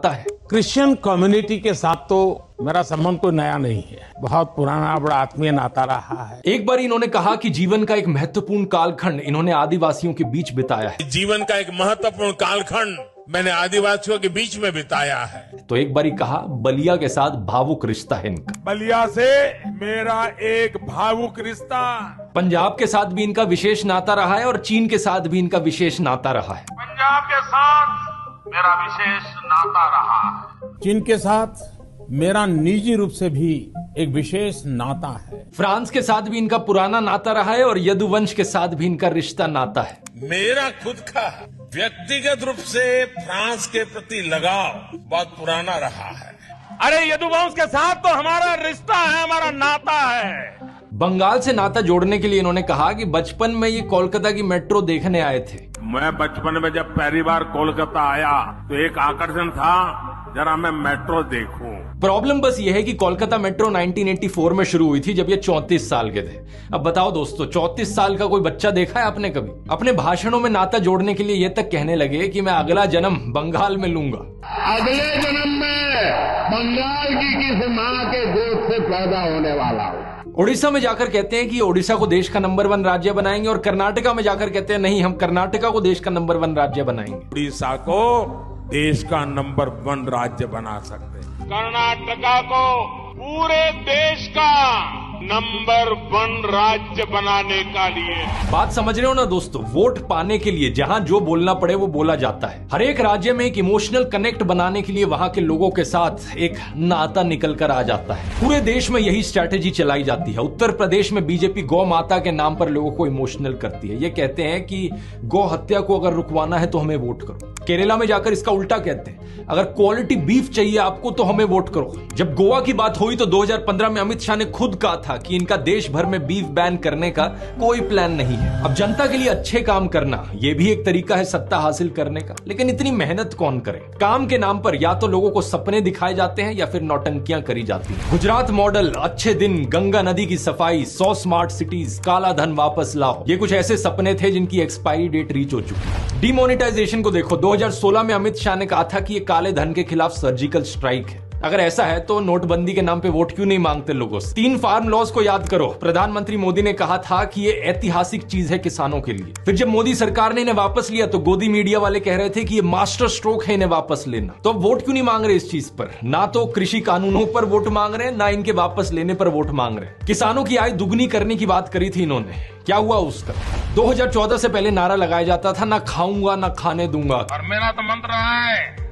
है। Christian community के साथ तो मेरा संबंध कोई नया नहीं है, बहुत पुराना बड़ा आत्मीय नाता रहा है। एक बार इन्होंने कहा कि जीवन का एक महत्वपूर्ण कालखंड इन्होंने आदिवासियों के बीच बिताया है। जीवन का एक महत्वपूर्ण कालखंड मैंने आदिवासियों के बीच में बिताया है। तो एक बार कहा बलिया के साथ भावुक रिश्ता है इनका। बलिया से मेरा एक भावुक रिश्ता, पंजाब के साथ भी इनका विशेष नाता रहा है और चीन के साथ भी इनका विशेष नाता रहा है। पंजाब के साथ मेरा विशेष नाता रहा है। चीन के साथ मेरा निजी रूप से भी एक विशेष नाता है। फ्रांस के साथ भी इनका पुराना नाता रहा है और यदुवंश के साथ भी इनका रिश्ता नाता है। मेरा खुद का व्यक्तिगत रूप से फ्रांस के प्रति लगाव बहुत पुराना रहा है। अरे यदुवंश के साथ तो हमारा रिश्ता है, हमारा नाता है। बंगाल से नाता जोड़ने के लिए इन्होंने कहा कि बचपन में ये कोलकाता की मेट्रो देखने आए थे। मैं बचपन में जब पहली बार कोलकाता आया तो एक आकर्षण था, जरा मैं मेट्रो देखूं। प्रॉब्लम बस ये है कि कोलकाता मेट्रो 1984 में शुरू हुई थी जब ये 34 साल के थे। अब बताओ दोस्तों, 34 साल का कोई बच्चा देखा है आपने कभी? अपने भाषणों में नाता जोड़ने के लिए ये तक कहने लगे कि मैं अगला जन्म बंगाल में लूंगा। अगले जन्म में बंगाल की किसी माँ के गोद से पैदा होने वाला हूँ। उड़ीसा में जाकर कहते हैं कि ओडिशा को देश का नंबर 1 राज्य बनाएंगे और कर्नाटका में जाकर कहते हैं नहीं, हम कर्नाटका को देश का नंबर 1 राज्य बनाएंगे। उड़ीसा को देश का नंबर 1 राज्य बना सकते हैं। कर्नाटका को पूरे देश का नंबर 1 राज्य बनाने का लिए। बात समझ रहे हो ना दोस्तों? वोट पाने के लिए जहां जो बोलना पड़े वो बोला जाता है। हर एक राज्य में एक इमोशनल कनेक्ट बनाने के लिए वहां के लोगों के साथ एक नाता निकल कर आ जाता है। पूरे देश में यही स्ट्रैटेजी चलाई जाती है। उत्तर प्रदेश में बीजेपी गौ माता के नाम पर लोगों को इमोशनल करती है। ये कहते हैं कि गौ हत्या को अगर रुकवाना है तो हमें वोट करो। केरला में जाकर इसका उल्टा कहते हैं, अगर क्वालिटी बीफ चाहिए आपको तो हमें वोट करो। जब गोवा की बात हुई तो 2015 में अमित शाह ने खुद कहा था कि इनका देश भर में बीफ बैन करने का कोई प्लान नहीं है। अब जनता के लिए अच्छे काम करना यह भी एक तरीका है सत्ता हासिल करने का, लेकिन इतनी मेहनत कौन करे? काम के नाम पर या तो लोगों को सपने दिखाए जाते हैं या फिर नौटंकियां करी जाती हैं। गुजरात मॉडल, अच्छे दिन, गंगा नदी की सफाई, 100 स्मार्ट सिटीज, काला धन वापस लाओ, ये कुछ ऐसे सपने थे जिनकी एक्सपायरी डेट रीच हो चुकी है। डिमोनेटाइजेशन को देखो, 2016 में अमित शाह ने कहा था कि ये काले धन के खिलाफ सर्जिकल स्ट्राइक है। अगर ऐसा है तो नोटबंदी के नाम पे वोट क्यों नहीं मांगते लोगों से? 3 फार्म लॉज को याद करो। प्रधानमंत्री मोदी ने कहा था कि ये ऐतिहासिक चीज है किसानों के लिए। फिर जब मोदी सरकार ने इन्हें वापस लिया तो गोदी मीडिया वाले कह रहे थे कि ये मास्टर स्ट्रोक है इन्हें वापस लेना। तो अब वोट क्यों नहीं मांग रहे इस चीज पर? ना तो कृषि कानूनों पर वोट मांग रहे हैं, ना इनके वापस लेने पर वोट मांग रहे हैं। किसानों की आय दुगनी करने की बात करी थी इन्होंने, क्या हुआ उसका? 2014 से पहले नारा लगाया जाता था, ना खाऊंगा ना खाने दूंगा। और मेरा तो मंत्र है